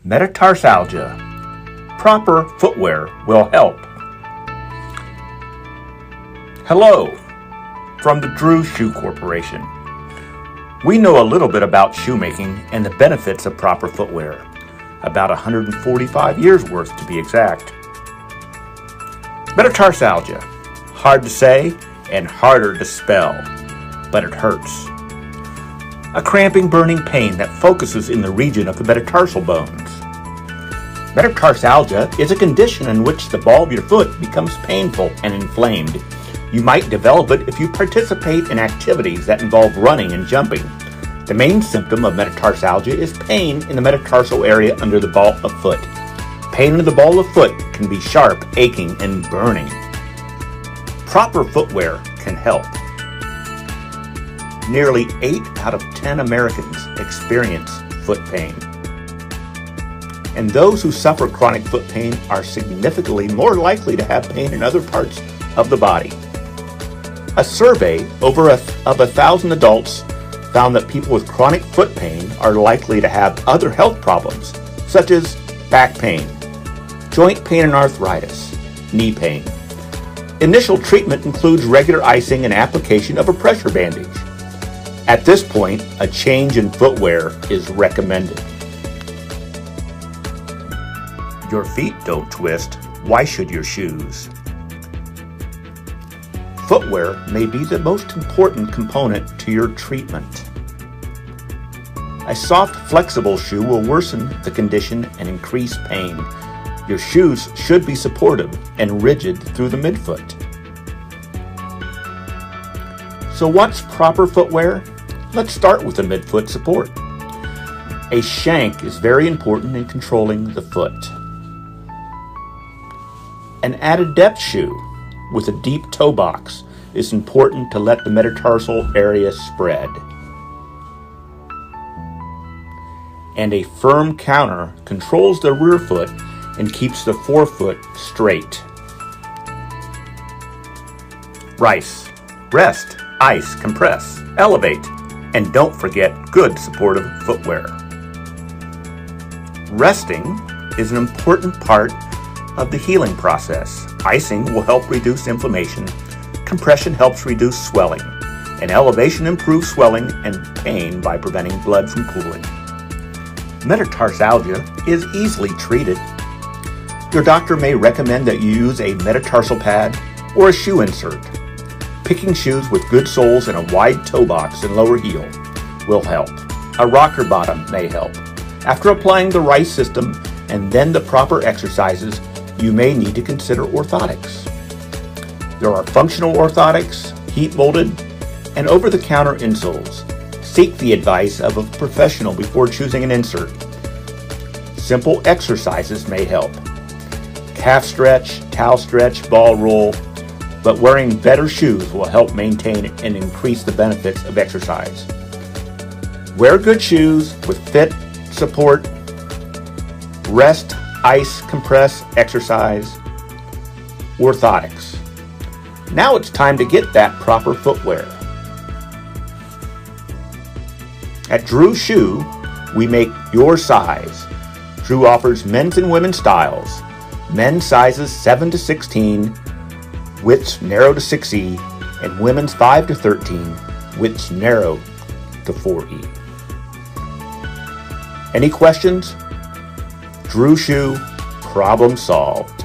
Metatarsalgia. Proper footwear will help. Hello from the Drew Shoe Corporation. We know a little bit about shoemaking and the benefits of proper footwear. About 145 years worth to be exact. Metatarsalgia. Hard to say and harder to spell, but it hurts. A cramping, burning pain that focuses in the region of the metatarsal bones. Metatarsalgia is a condition in which the ball of your foot becomes painful and inflamed. You might develop it if you participate in activities that involve running and jumping. The main symptom of metatarsalgia is pain in the metatarsal area under the ball of foot. Pain in the ball of foot can be sharp, aching, and burning. Proper footwear can help. Nearly 8 out of 10 Americans experience foot pain. And those who suffer chronic foot pain are significantly more likely to have pain in other parts of the body. A survey of 1,000 adults found that people with chronic foot pain are likely to have other health problems, such as back pain, joint pain and arthritis, knee pain. Initial treatment includes regular icing and application of a pressure bandage. At this point, a change in footwear is recommended. Your feet don't twist. Why should your shoes? Footwear may be the most important component to your treatment. A soft, flexible shoe will worsen the condition and increase pain. Your shoes should be supportive and rigid through the midfoot. So what's proper footwear? Let's start with the midfoot support. A shank is very important in controlling the foot. An added depth shoe with a deep toe box is important to let the metatarsal area spread. And a firm counter controls the rear foot and keeps the forefoot straight. Rest, ice, compress, elevate, and don't forget good supportive footwear. Resting is an important part of the healing process. Icing will help reduce inflammation, compression helps reduce swelling, and elevation improves swelling and pain by preventing blood from pooling. Metatarsalgia is easily treated. Your doctor may recommend that you use a metatarsal pad or a shoe insert. Picking shoes with good soles and a wide toe box and lower heel will help. A rocker bottom may help. After applying the right system and then the proper exercises, you may need to consider orthotics. There are functional orthotics, heat molded, and over-the-counter insoles. Seek the advice of a professional before choosing an insert. Simple exercises may help. Calf stretch, towel stretch, ball roll, but wearing better shoes will help maintain and increase the benefits of exercise. Wear good shoes with fit, support, rest, ice, compress, exercise, orthotics. Now it's time to get that proper footwear. At Drew Shoe, we make your size. Drew offers men's and women's styles. Men's sizes 7 to 16, widths narrow to 6E, and women's 5 to 13, widths narrow to 4E. Any questions? Drew Shoe, problem solved.